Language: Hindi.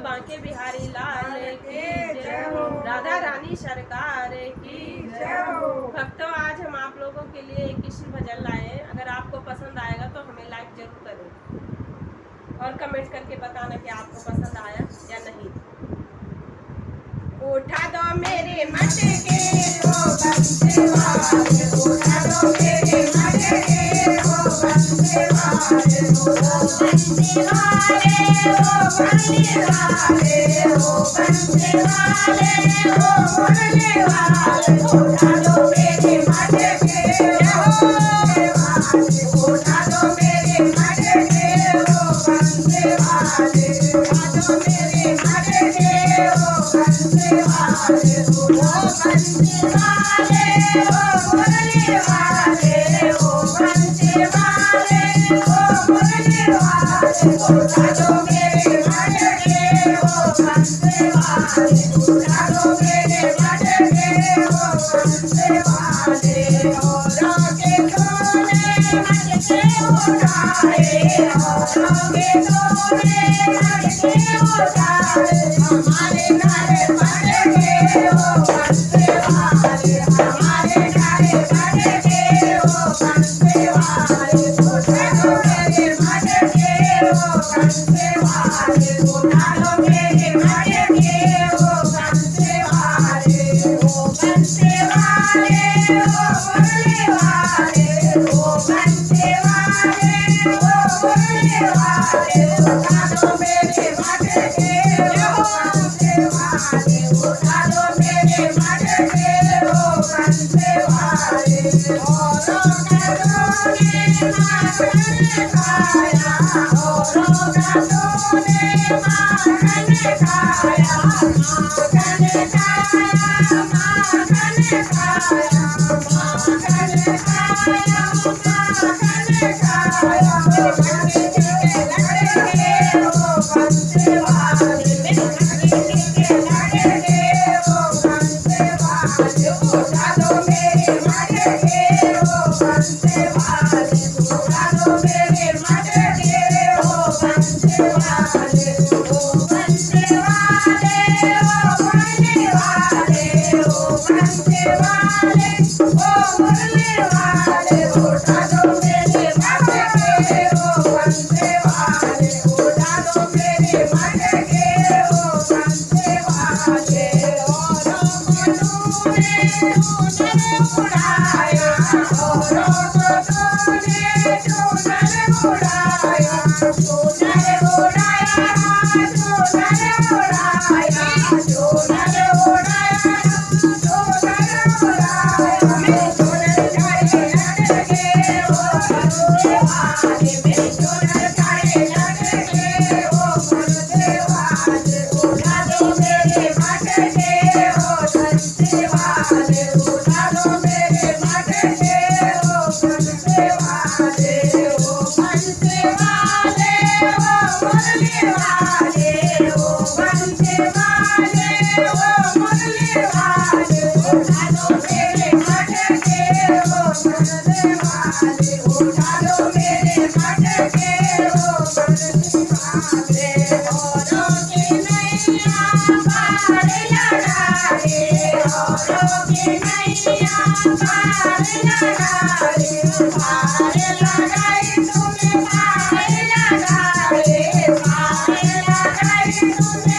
बांके बिहारी लाल की जय हो, राधा रानी सरकार की जय हो। भक्तों, आज हम आप लोगों के लिए एक कृष्ण भजन लाए हैं। अगर आपको पसंद आएगा तो हमें लाइक जरूर करें और कमेंट करके बताना कि आपको पसंद आया या नहीं। उठा दो मेरे मटके ओ बंदे वाले, उठा दो मेरे मटके ओ बंदे वाले, ओ बंदे वाले, ओ बंदे वाले, ओ बंदे वाले, ओ बंदे वाले, उठा दो मेरे मटके ओ बंदे वाले, उठा दो मेरे मटके ओ बंदे वाले, उठा दो मेरे मटके ओ बंदे वाले, ओ बंदे वाले, ओ बंदे वाले, ओ बंदे वाले, ओ बंदे वाले, उठा दो मेरे मटके ओ बंदे वाले, उठा दो मेरे मटके ओ बंदे वाले। औरों के तूने मटके उठाए, औरों के तूने मटके उठाए, हमारे घर मटके ओ बंदे वाले, हमारे घर मटके ओ बंदे वाले, उठा दो मेरे मटके ओ बंदे वाले, उठा दो मेरे मटके ओ बंदे वाले, ओ बंदे वाले, ओ बंदे वाले, ओ बंदे वाले, ओ बंदे वाले, उठा दो मेरे मटके ओ बंदे वाले, उठा दो मेरे मटके ओ बंदे वाले। औरों का तूने माखन खाया, औरों का तूने माखन खाया, माखन खाया, माखन खाया, माखन खाया, माखन खाया, मटके के लड़के ओ बंदे वाले, मटके के लड़के ओ बंदे वाले, उठा दो मेरे मटके ओ बंदे वाले, उठा दो मेरे मटके ओ बंदे वाले, ओ बंदे वाले, ओ बंदे वाले, ओ बंदे वाले, ओ बंदे वाले, उठा दो मेरे मटके ओ बंदे वाले, उठा दो मेरे मटके ओ बंदे वाले। औरों को तूने चूनर उड़ाया, औरों को तूने चूनर उड़ाया, चूनर उड़ाया, चूनर उड़ाया, चूनर उड़ाया, चूनर उड़ाया, मेरे चूनर काले लटके ओ बंदे वाले, मेरे चूनर काले लटके ओ बंदे वाले, उठा दो मेरे मटके ओ बंदे वाले, उठा दो मेरे मटके ओ बंदे वाले, ओ बंदे वाले, ओ बंदे वाले, ओ बंदे वाले, ओ बंदे वाले, उठा दो मेरे मटके ओ बंदे वाले, उठा दो मेरे मटके ओ बंदे वाले। औरों के नैया पार लगाए, औरों के नैया पार लगाए, पार लगाए तुमने पार लगाए, पार लगाए तुमने